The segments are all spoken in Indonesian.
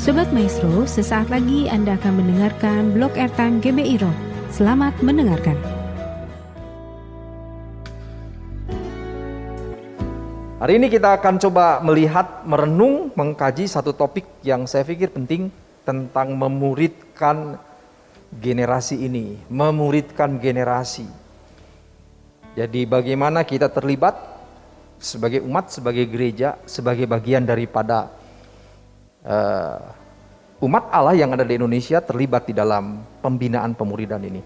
Sobat Maestro, sesaat lagi Anda akan mendengarkan Blog Airtime GBI Rock. Selamat mendengarkan. Hari ini kita akan coba melihat, merenung, mengkaji satu topik yang saya pikir penting tentang memuridkan generasi ini, memuridkan generasi. Jadi bagaimana kita terlibat sebagai umat, sebagai gereja, sebagai bagian daripada umat Allah yang ada di Indonesia terlibat di dalam pembinaan pemuridan ini.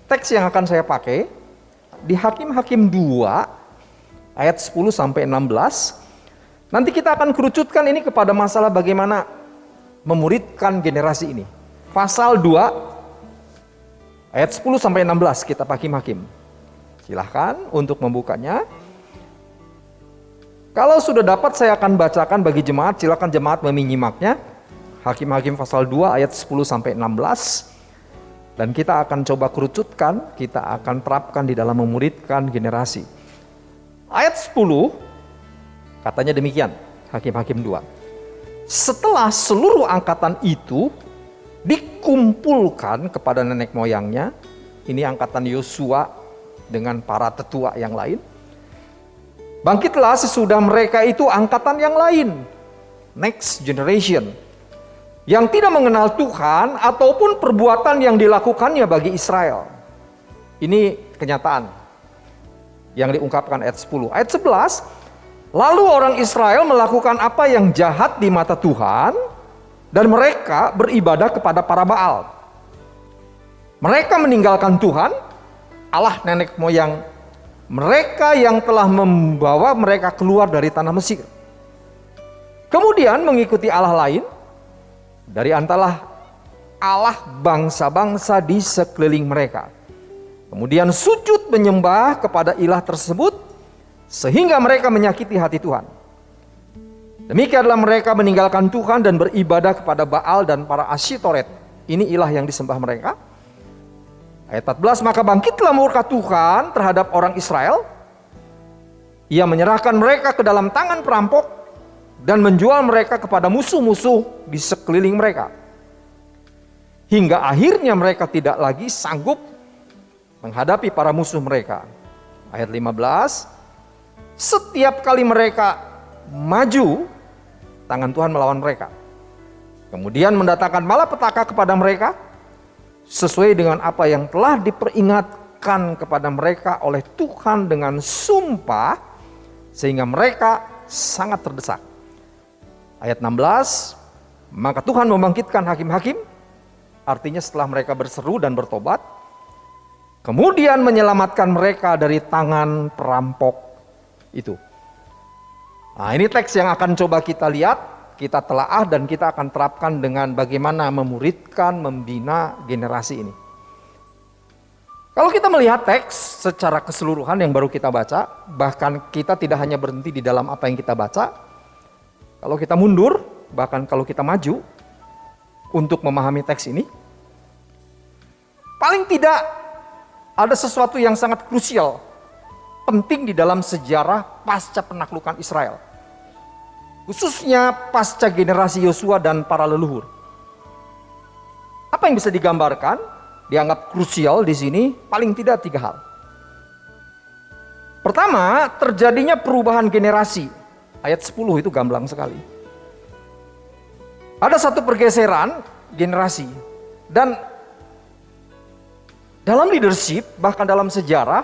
Teks yang akan saya pakai di Hakim-Hakim 2 ayat 10 sampai 16. Nanti kita akan kerucutkan ini kepada masalah bagaimana memuridkan generasi ini. Pasal 2 ayat 10 sampai 16 kitab Hakim-Hakim. Silahkan untuk membukanya. Kalau sudah dapat saya akan bacakan bagi jemaat, silakan jemaat menyimaknya. Hakim-Hakim pasal 2 ayat 10 sampai 16. Dan kita akan coba kerucutkan, kita akan terapkan di dalam memuridkan generasi. Ayat 10 katanya demikian, Hakim-Hakim 2. Setelah seluruh angkatan itu dikumpulkan kepada nenek moyangnya, ini angkatan Yosua dengan para tetua yang lain. Bangkitlah sesudah mereka itu angkatan yang lain, next generation, yang tidak mengenal Tuhan ataupun perbuatan yang dilakukannya bagi Israel. Ini kenyataan yang diungkapkan ayat 10. Ayat 11, lalu orang Israel melakukan apa yang jahat di mata Tuhan dan mereka beribadah kepada para Baal. Mereka meninggalkan Tuhan, Allah nenek moyang mereka yang telah membawa mereka keluar dari tanah Mesir. Kemudian mengikuti Allah lain dari antara Allah bangsa-bangsa di sekeliling mereka. Kemudian sujud menyembah kepada ilah tersebut sehingga mereka menyakiti hati Tuhan. Demikianlah mereka meninggalkan Tuhan dan beribadah kepada Baal dan para Asyitoret. Ini ilah yang disembah mereka. Ayat 14, maka bangkitlah murka Tuhan terhadap orang Israel. Ia menyerahkan mereka ke dalam tangan perampok dan menjual mereka kepada musuh-musuh di sekeliling mereka. Hingga akhirnya mereka tidak lagi sanggup menghadapi para musuh mereka. Ayat 15, setiap kali mereka maju, tangan Tuhan melawan mereka. Kemudian mendatangkan malapetaka kepada mereka, sesuai dengan apa yang telah diperingatkan kepada mereka oleh Tuhan dengan sumpah, sehingga mereka sangat terdesak. Ayat 16, maka Tuhan membangkitkan hakim-hakim, artinya setelah mereka berseru dan bertobat, kemudian menyelamatkan mereka dari tangan perampok itu. Nah, ini teks yang akan coba kita lihat, kita telaah dan kita akan terapkan dengan bagaimana memuridkan, membina generasi ini. Kalau kita melihat teks secara keseluruhan yang baru kita baca, bahkan kita tidak hanya berhenti di dalam apa yang kita baca. Kalau kita mundur, bahkan kalau kita maju untuk memahami teks ini, paling tidak ada sesuatu yang sangat krusial, penting di dalam sejarah pasca penaklukan Israel. Khususnya pasca generasi Yosua dan para leluhur. Apa yang bisa digambarkan, dianggap krusial di sini, paling tidak 3 hal. Pertama, terjadinya perubahan generasi. Ayat 10 itu gamblang sekali. Ada satu pergeseran generasi. Dan dalam leadership, bahkan dalam sejarah,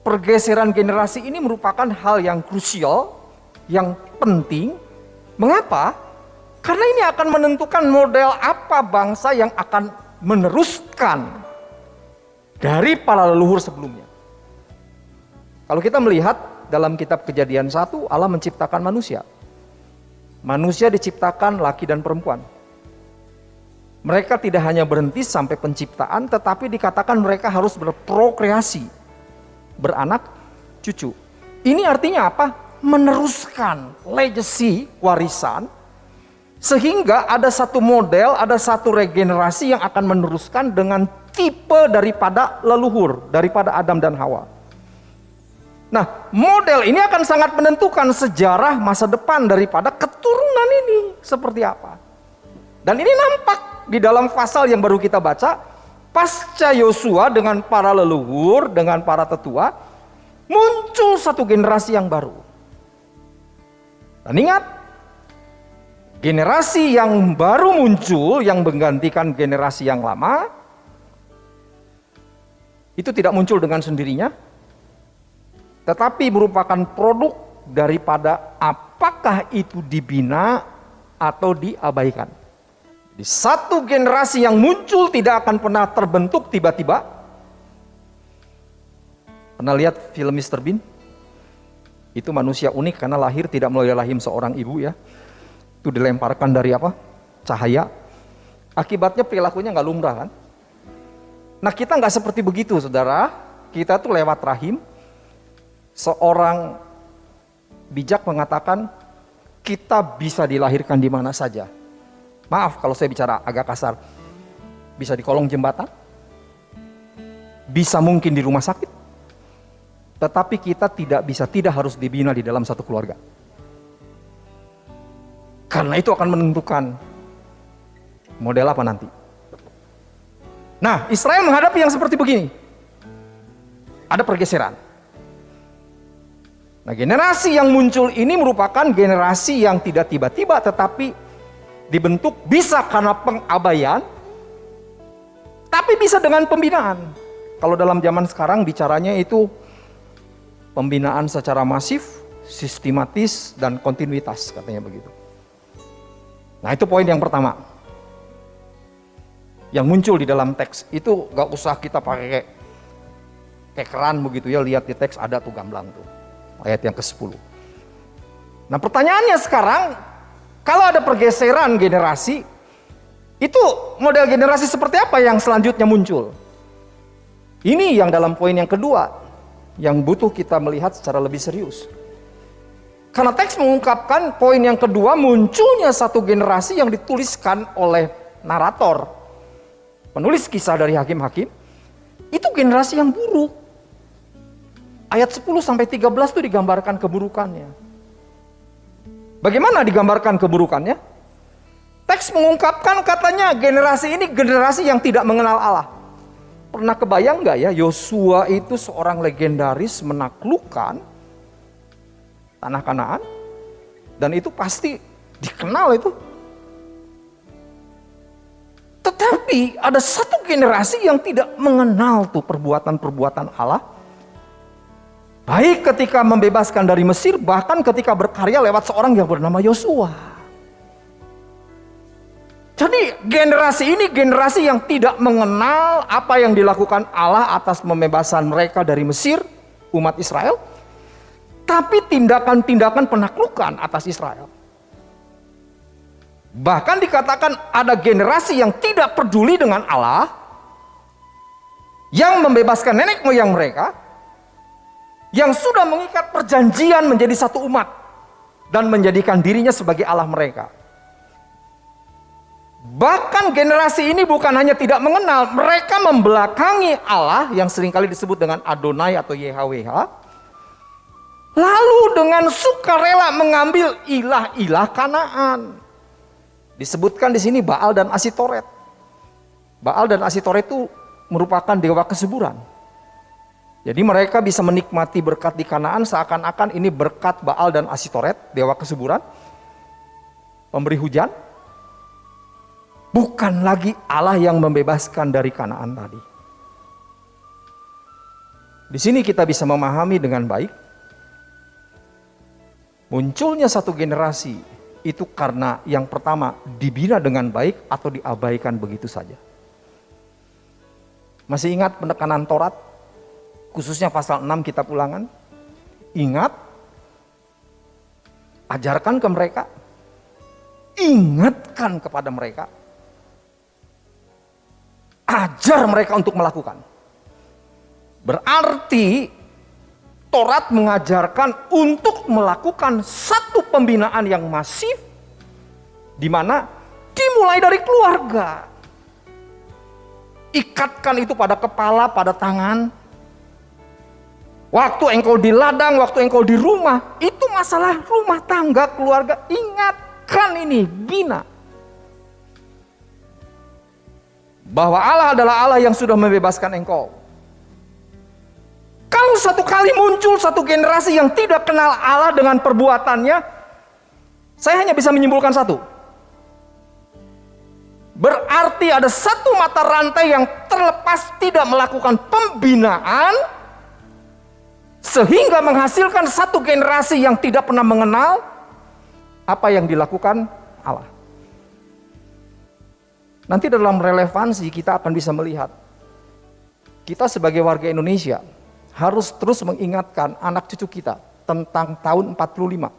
pergeseran generasi ini merupakan hal yang krusial, yang penting. Mengapa? Karena ini akan menentukan model apa bangsa yang akan meneruskan dari para leluhur sebelumnya. Kalau kita melihat dalam kitab Kejadian 1, Allah menciptakan manusia. Manusia diciptakan laki dan perempuan. Mereka tidak hanya berhenti sampai penciptaan, tetapi dikatakan mereka harus berprokreasi, beranak cucu. Ini artinya apa? Meneruskan legacy, warisan, sehingga ada satu model, ada satu regenerasi yang akan meneruskan dengan tipe daripada leluhur, daripada Adam dan Hawa. Nah, model ini akan sangat menentukan sejarah masa depan daripada keturunan ini seperti apa. Dan ini nampak di dalam pasal yang baru kita baca, pasca Yosua dengan para leluhur, dengan para tetua, muncul satu generasi yang baru. Dan ingat, generasi yang baru muncul, yang menggantikan generasi yang lama, itu tidak muncul dengan sendirinya, tetapi merupakan produk daripada apakah itu dibina atau diabaikan. Di satu generasi yang muncul tidak akan pernah terbentuk tiba-tiba. Pernah lihat film Mr. Bean? Itu manusia unik karena lahir tidak melalui rahim seorang ibu ya. Itu dilemparkan dari apa? Cahaya. Akibatnya perilakunya nggak lumrah kan? Nah kita nggak seperti begitu saudara. Kita tuh lewat rahim. Seorang bijak mengatakan kita bisa dilahirkan di mana saja. Maaf kalau saya bicara agak kasar. Bisa di kolong jembatan. Bisa mungkin di rumah sakit. Tetapi kita tidak harus dibina di dalam satu keluarga. Karena itu akan menentukan model apa nanti. Nah, Israel menghadapi yang seperti begini. Ada pergeseran. Nah, generasi yang muncul ini merupakan generasi yang tidak tiba-tiba tetapi dibentuk bisa karena pengabaian, tapi bisa dengan pembinaan. Kalau dalam zaman sekarang bicaranya itu pembinaan secara masif, sistematis, dan kontinuitas katanya begitu. Nah itu poin yang pertama. Yang muncul di dalam teks itu gak usah kita pakai keran begitu ya, lihat di teks ada tuh gamblang tuh. Ayat yang ke-10. Nah pertanyaannya sekarang, kalau ada pergeseran generasi, itu model generasi seperti apa yang selanjutnya muncul? Ini yang dalam poin yang kedua, yang butuh kita melihat secara lebih serius. Karena teks mengungkapkan poin yang kedua, munculnya satu generasi yang dituliskan oleh narator, penulis kisah dari Hakim-Hakim, itu generasi yang buruk. Ayat 10-13 itu digambarkan keburukannya. Bagaimana digambarkan keburukannya? Teks mengungkapkan katanya generasi ini generasi yang tidak mengenal Allah. Pernah kebayang gak ya, Yosua itu seorang legendaris menaklukkan tanah Kanaan. Dan itu pasti dikenal itu. Tetapi ada satu generasi yang tidak mengenal tuh perbuatan-perbuatan Allah. Baik ketika membebaskan dari Mesir, bahkan ketika berkarya lewat seorang yang bernama Yosua. Jadi generasi ini generasi yang tidak mengenal apa yang dilakukan Allah atas pembebasan mereka dari Mesir, umat Israel. Tapi tindakan-tindakan penaklukan atas Israel. Bahkan dikatakan ada generasi yang tidak peduli dengan Allah, yang membebaskan nenek moyang mereka, yang sudah mengikat perjanjian menjadi satu umat dan menjadikan dirinya sebagai Allah mereka. Bahkan generasi ini bukan hanya tidak mengenal, mereka membelakangi Allah yang seringkali disebut dengan Adonai atau YHWH, lalu dengan sukarela mengambil ilah-ilah Kanaan. Disebutkan di sini Baal dan Asitoret. Baal dan Asitoret itu merupakan dewa kesuburan. Jadi mereka bisa menikmati berkat di Kanaan seakan-akan ini berkat Baal dan Asitoret, dewa kesuburan, pemberi hujan. Bukan lagi Allah yang membebaskan dari Kanaan tadi. Di sini kita bisa memahami dengan baik, munculnya satu generasi itu karena yang pertama dibina dengan baik atau diabaikan begitu saja. Masih ingat penekanan Taurat? Khususnya pasal 6 kitab Ulangan. Ingat, ajarkan ke mereka, ingatkan kepada mereka, ajar mereka untuk melakukan. Berarti Taurat mengajarkan untuk melakukan satu pembinaan yang masif, di mana dimulai dari keluarga. Ikatkan itu pada kepala, pada tangan. Waktu engkau di ladang, waktu engkau di rumah, itu masalah rumah tangga, keluarga. Ingatkan ini, bina. bahwa Allah adalah Allah yang sudah membebaskan engkau. Kalau satu kali muncul satu generasi yang tidak kenal Allah dengan perbuatannya, saya hanya bisa menyimpulkan satu. Berarti ada satu mata rantai yang terlepas tidak melakukan pembinaan, sehingga menghasilkan satu generasi yang tidak pernah mengenal apa yang dilakukan Allah. Nanti dalam relevansi kita akan bisa melihat, kita sebagai warga Indonesia harus terus mengingatkan anak cucu kita tentang tahun 45.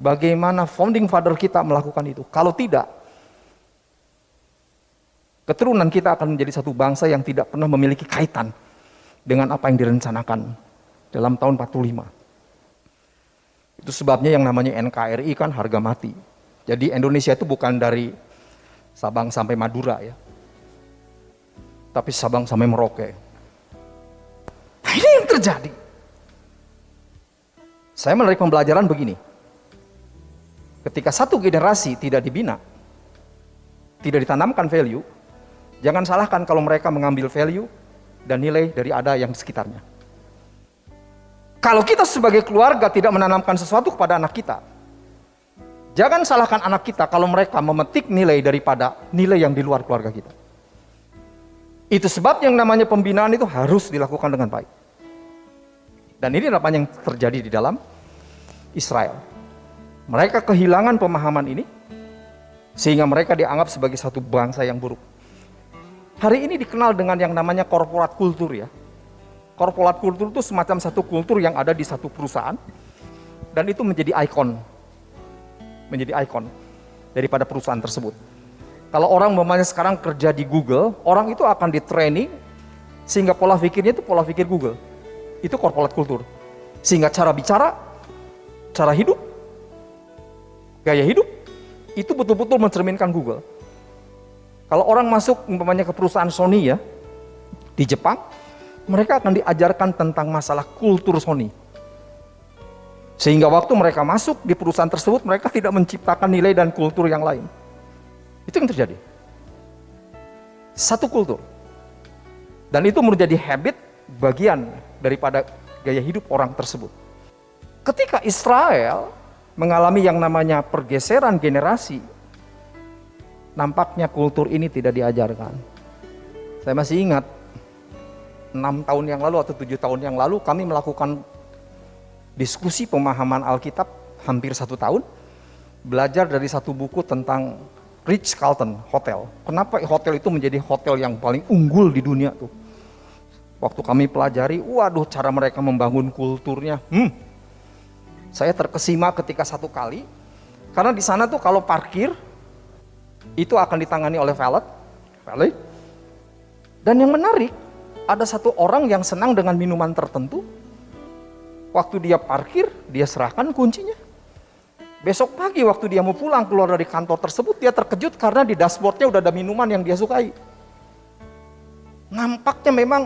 Bagaimana founding father kita melakukan itu. Kalau tidak, keturunan kita akan menjadi satu bangsa yang tidak pernah memiliki kaitan dengan apa yang direncanakan dalam tahun 45. Itu sebabnya yang namanya NKRI kan harga mati. Jadi Indonesia itu bukan dari Sabang sampai Madura ya, tapi Sabang sampai Merauke. Nah, ini yang terjadi. Saya menarik pembelajaran begini. Ketika satu generasi tidak dibina, tidak ditanamkan value, jangan salahkan kalau mereka mengambil value dan nilai dari ada yang sekitarnya. Kalau kita sebagai keluarga tidak menanamkan sesuatu kepada anak kita, jangan salahkan anak kita kalau mereka memetik nilai daripada nilai yang di luar keluarga kita. Itu sebab yang namanya pembinaan itu harus dilakukan dengan baik. Dan ini adalah apa yang terjadi di dalam Israel. Mereka kehilangan pemahaman ini, sehingga mereka dianggap sebagai satu bangsa yang buruk. Hari ini dikenal dengan yang namanya corporate culture ya. Corporate culture itu semacam satu kultur yang ada di satu perusahaan, dan itu menjadi ikon. Menjadi ikon daripada perusahaan tersebut. Kalau orang umpamanya sekarang kerja di Google, orang itu akan di training sehingga pola pikirnya itu pola pikir Google. Itu corporate culture. Sehingga cara bicara, cara hidup, gaya hidup, itu betul-betul mencerminkan Google. Kalau orang masuk umpamanya ke perusahaan Sony ya, di Jepang, mereka akan diajarkan tentang masalah kultur Sony. Sehingga waktu mereka masuk di perusahaan tersebut, mereka tidak menciptakan nilai dan kultur yang lain. Itu yang terjadi. Satu kultur. Dan itu menjadi habit bagian daripada gaya hidup orang tersebut. Ketika Israel mengalami yang namanya pergeseran generasi, nampaknya kultur ini tidak diajarkan. Saya masih ingat 6 tahun yang lalu atau 7 tahun yang lalu kami melakukan diskusi pemahaman Alkitab hampir 1 tahun, belajar dari satu buku tentang Ritz-Carlton Hotel. Kenapa hotel itu menjadi hotel yang paling unggul di dunia tuh? Waktu kami pelajari, waduh cara mereka membangun kulturnya. Saya terkesima ketika satu kali, karena di sana tuh kalau parkir, itu akan ditangani oleh valet. Dan yang menarik, ada satu orang yang senang dengan minuman tertentu, waktu dia parkir, dia serahkan kuncinya. Besok pagi waktu dia mau pulang keluar dari kantor tersebut, dia terkejut karena di dashboardnya udah ada minuman yang dia sukai. Nampaknya memang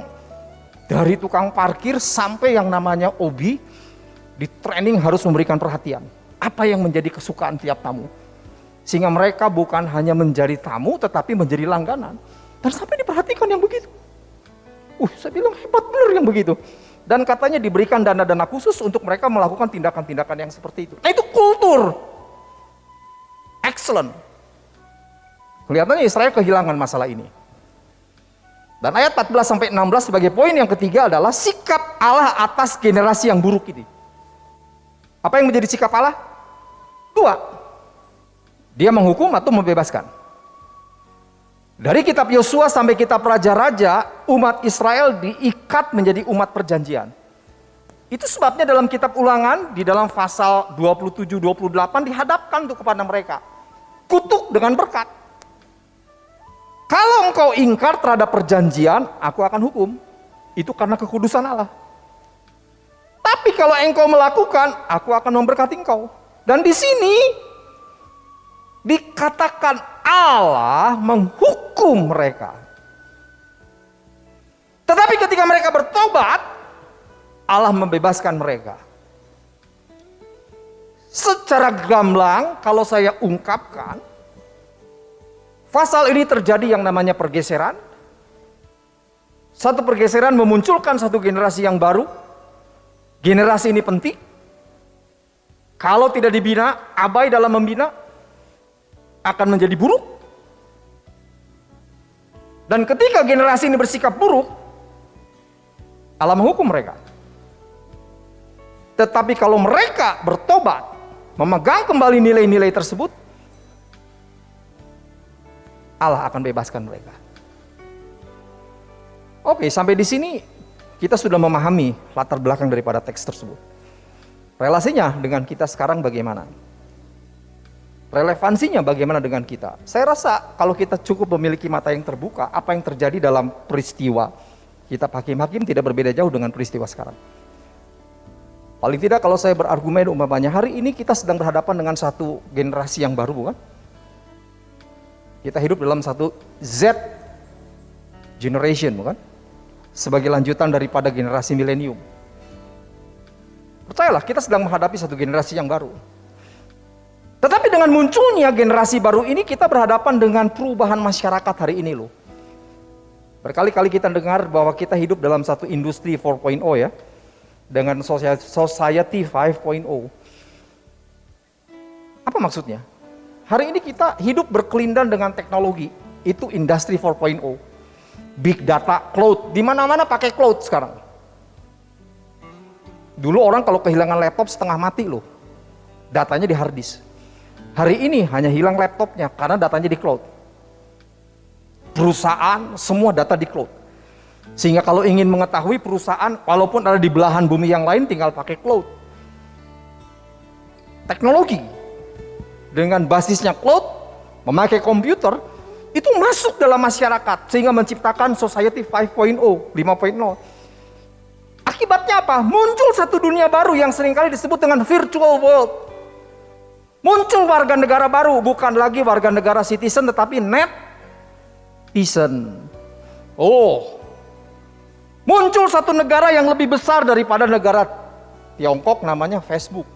dari tukang parkir sampai yang namanya OB, di training harus memberikan perhatian. Apa yang menjadi kesukaan tiap tamu. Sehingga mereka bukan hanya menjadi tamu, tetapi menjadi langganan. Dan sampai diperhatikan yang begitu. Saya bilang hebat bener yang begitu. Dan katanya diberikan dana-dana khusus untuk mereka melakukan tindakan-tindakan yang seperti itu. Nah itu kultur. Excellent. Kelihatannya Israel kehilangan masalah ini. Dan ayat 14-16 sebagai poin yang ketiga adalah sikap Allah atas generasi yang buruk ini. Apa yang menjadi sikap Allah? 2. Dia menghukum atau membebaskan. Dari kitab Yosua sampai kitab Raja-Raja, umat Israel diikat menjadi umat perjanjian. Itu sebabnya dalam kitab Ulangan, di dalam pasal 27-28 dihadapkan tuh kepada mereka. Kutuk dengan berkat. Kalau engkau ingkar terhadap perjanjian, aku akan hukum. Itu karena kekudusan Allah. Tapi kalau engkau melakukan, aku akan memberkati engkau. Dan di sini dikatakan Allah menghukum mereka. Tetapi ketika mereka bertobat, Allah membebaskan mereka. Secara gamblang, kalau saya ungkapkan, Pasal ini terjadi yang namanya pergeseran. Satu pergeseran memunculkan satu generasi yang baru. Generasi ini penting. Kalau tidak dibina, abai dalam membina, akan menjadi buruk. Dan ketika generasi ini bersikap buruk, Allah menghukum mereka. Tetapi kalau mereka bertobat, memegang kembali nilai-nilai tersebut, Allah akan bebaskan mereka. Oke, sampai di sini kita sudah memahami latar belakang daripada teks tersebut. Relasinya dengan kita sekarang bagaimana? Relevansinya bagaimana dengan kita? Saya rasa kalau kita cukup memiliki mata yang terbuka, apa yang terjadi dalam peristiwa kitab Hakim-Hakim tidak berbeda jauh dengan peristiwa sekarang. Paling tidak kalau saya berargumen umpamanya hari ini kita sedang berhadapan dengan satu generasi yang baru, bukan? Kita hidup dalam satu Z generation, bukan? Sebagai lanjutan daripada generasi milenium. Percayalah, kita sedang menghadapi satu generasi yang baru. Tetapi dengan munculnya generasi baru ini, kita berhadapan dengan perubahan masyarakat hari ini loh. Berkali-kali kita dengar bahwa kita hidup dalam satu industri 4.0 ya. Dengan society 5.0. Apa maksudnya? Hari ini kita hidup berkelindan dengan teknologi. Itu industri 4.0. Big data, cloud. Di mana-mana pakai cloud sekarang. Dulu orang kalau kehilangan laptop setengah mati loh. Datanya di hard disk. Hari ini hanya hilang laptopnya karena datanya di cloud. Perusahaan semua data di cloud. Sehingga kalau ingin mengetahui perusahaan walaupun ada di belahan bumi yang lain tinggal pakai cloud. Teknologi dengan basisnya cloud, memakai komputer itu masuk dalam masyarakat sehingga menciptakan society 5.0, 5.0. Akibatnya apa? Muncul satu dunia baru yang seringkali disebut dengan virtual world. Muncul warga negara baru, bukan lagi warga negara citizen tetapi netizen. Oh, muncul satu negara yang lebih besar daripada negara Tiongkok, namanya Facebook.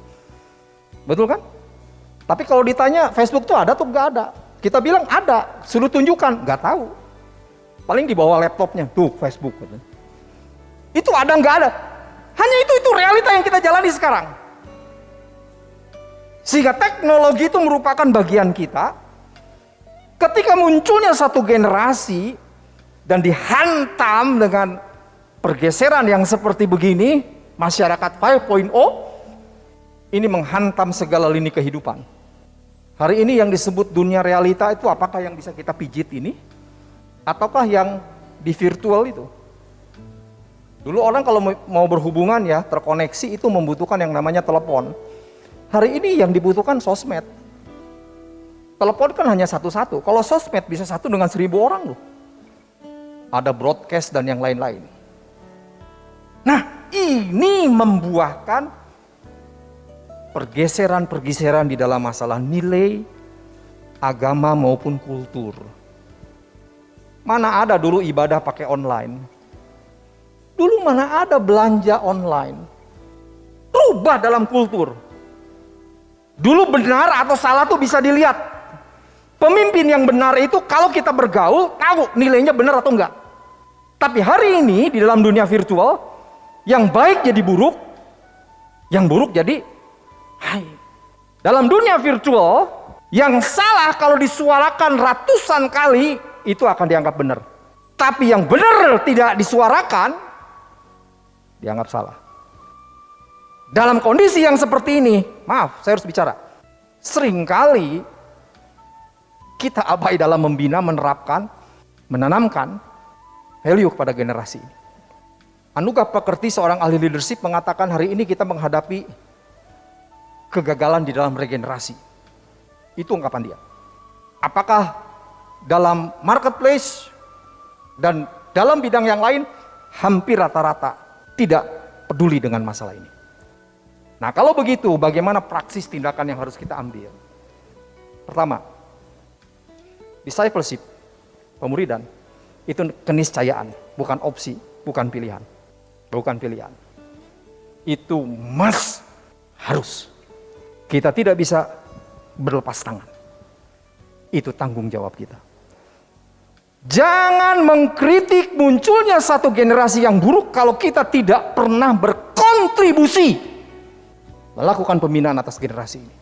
Betul kan? Tapi kalau ditanya Facebook tuh ada tuh nggak ada. Kita bilang ada, suruh tunjukkan, nggak tahu. Paling di bawah laptopnya, tuh Facebook. Itu ada nggak ada. Hanya itu realita yang kita jalani sekarang. Sehingga teknologi itu merupakan bagian kita. Ketika munculnya satu generasi dan dihantam dengan pergeseran yang seperti begini, masyarakat 5.0 ini menghantam segala lini kehidupan. Hari ini yang disebut dunia realita itu apakah yang bisa kita pijit ini? Ataukah yang di virtual itu? Dulu orang kalau mau berhubungan ya, terkoneksi itu membutuhkan yang namanya telepon. Hari ini yang dibutuhkan sosmed. Telepon kan hanya satu-satu. Kalau sosmed bisa satu dengan 1.000 orang loh. Ada broadcast dan yang lain-lain. Nah, ini membuahkan pergeseran-pergeseran di dalam masalah nilai, agama maupun kultur. Mana ada dulu ibadah pakai online? Dulu mana ada belanja online? Rubah dalam kultur. Dulu benar atau salah tuh bisa dilihat. Pemimpin yang benar itu kalau kita bergaul, tahu nilainya benar atau enggak. Tapi hari ini di dalam dunia virtual, yang baik jadi buruk, yang buruk jadi hai. Dalam dunia virtual, yang salah kalau disuarakan ratusan kali, itu akan dianggap benar. Tapi yang benar tidak disuarakan, dianggap salah. Dalam kondisi yang seperti ini, maaf saya harus bicara, seringkali kita abai dalam membina, menerapkan, menanamkan value kepada generasi ini. Anugerah Pekerti seorang ahli leadership mengatakan hari ini kita menghadapi kegagalan di dalam regenerasi. Itu ungkapan dia. Apakah dalam marketplace dan dalam bidang yang lain hampir rata-rata tidak peduli dengan masalah ini. Nah kalau begitu bagaimana praksis tindakan yang harus kita ambil? Pertama, discipleship, pemuridan, itu keniscayaan, bukan opsi, bukan pilihan. Bukan pilihan. Itu harus. Kita tidak bisa berlepas tangan. Itu tanggung jawab kita. Jangan mengkritik munculnya satu generasi yang buruk kalau kita tidak pernah berkontribusi melakukan pembinaan atas generasi ini.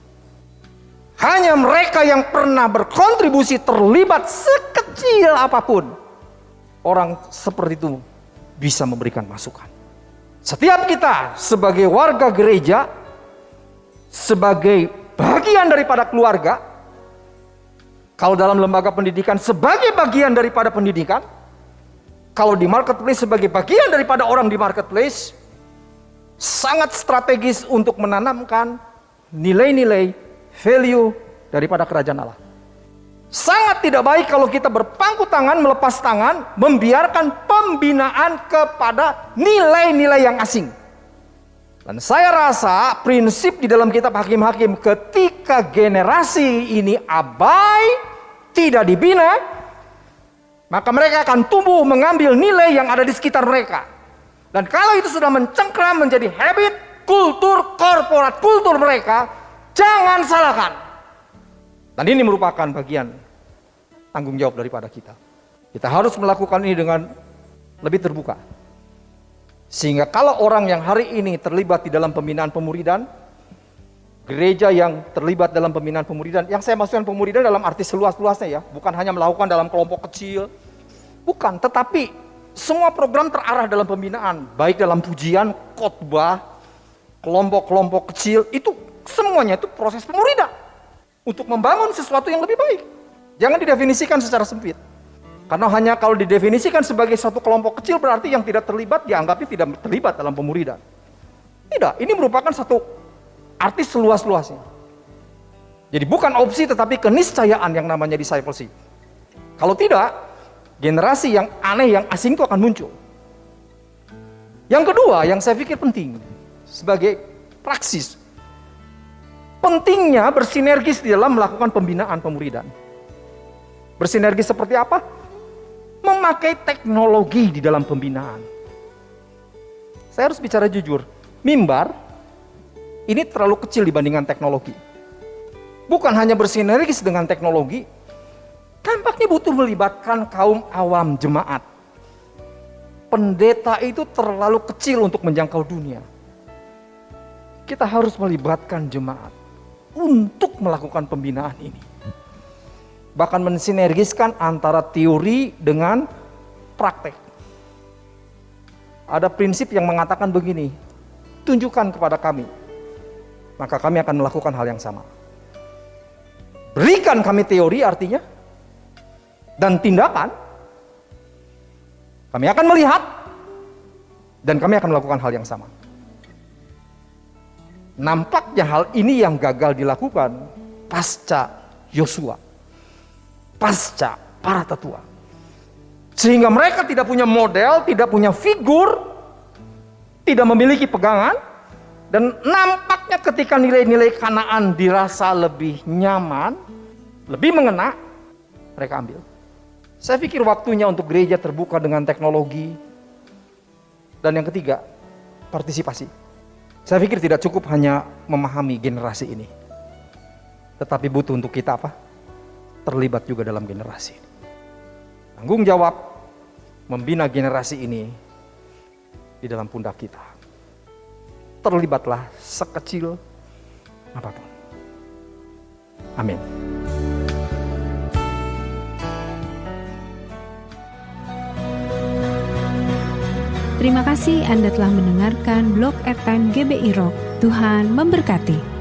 Hanya mereka yang pernah berkontribusi terlibat sekecil apapun, orang seperti itu bisa memberikan masukan. Setiap kita sebagai warga gereja, sebagai bagian daripada keluarga, kalau dalam lembaga pendidikan sebagai bagian daripada pendidikan, kalau di marketplace sebagai bagian daripada orang di marketplace, sangat strategis untuk menanamkan nilai-nilai, value daripada kerajaan Allah. Sangat tidak baik kalau kita berpangku tangan, melepas tangan, membiarkan pembinaan kepada nilai-nilai yang asing. Dan saya rasa prinsip di dalam kitab Hakim-Hakim, ketika generasi ini abai, tidak dibina, maka mereka akan tumbuh mengambil nilai yang ada di sekitar mereka. Dan kalau itu sudah mencengkram menjadi habit, kultur, korporat, kultur mereka, jangan salahkan. Dan ini merupakan bagian tanggung jawab daripada kita. Kita harus melakukan ini dengan lebih terbuka. Sehingga kalau orang yang hari ini terlibat di dalam pembinaan pemuridan, gereja yang terlibat dalam pembinaan pemuridan, yang saya maksudkan pemuridan dalam arti seluas-luasnya ya, bukan hanya melakukan dalam kelompok kecil, bukan, tetapi semua program terarah dalam pembinaan, baik dalam pujian, khotbah, kelompok-kelompok kecil, itu semuanya itu proses pemuridan untuk membangun sesuatu yang lebih baik. Jangan didefinisikan secara sempit. Karena hanya kalau didefinisikan sebagai satu kelompok kecil berarti yang tidak terlibat dianggapnya tidak terlibat dalam pemuridan. Tidak, ini merupakan satu arti seluas-luasnya. Jadi bukan opsi tetapi keniscayaan yang namanya discipleship. Kalau tidak, generasi yang aneh, yang asing itu akan muncul. Yang kedua, yang saya pikir penting sebagai praksis, pentingnya bersinergis di dalam melakukan pembinaan pemuridan. Bersinergis seperti apa? Memakai teknologi di dalam pembinaan. Saya harus bicara jujur, mimbar ini terlalu kecil dibandingkan teknologi. Bukan hanya bersinergis dengan teknologi, tampaknya butuh melibatkan kaum awam jemaat. Pendeta itu terlalu kecil untuk menjangkau dunia. Kita harus melibatkan jemaat untuk melakukan pembinaan ini. Bahkan mensinergiskan antara teori dengan praktek. Ada prinsip yang mengatakan begini, tunjukkan kepada kami, maka kami akan melakukan hal yang sama. Berikan kami teori artinya, dan tindakan, kami akan melihat, dan kami akan melakukan hal yang sama. Nampaknya hal ini yang gagal dilakukan pasca Yosua, pasca para tetua. Sehingga mereka tidak punya model, tidak punya figur, tidak memiliki pegangan, dan nampaknya ketika nilai-nilai Kanaan dirasa lebih nyaman, lebih mengena, mereka ambil. Saya pikir waktunya untuk gereja terbuka dengan teknologi. Dan yang ketiga, partisipasi. Saya pikir tidak cukup hanya memahami generasi ini, tetapi butuh untuk kita apa? Terlibat juga dalam generasi. Tanggung jawab membina generasi ini di dalam pundak kita. Terlibatlah sekecil apapun. Amin. Terima kasih Anda telah mendengarkan Blog Airtime GBI Rock. Tuhan memberkati.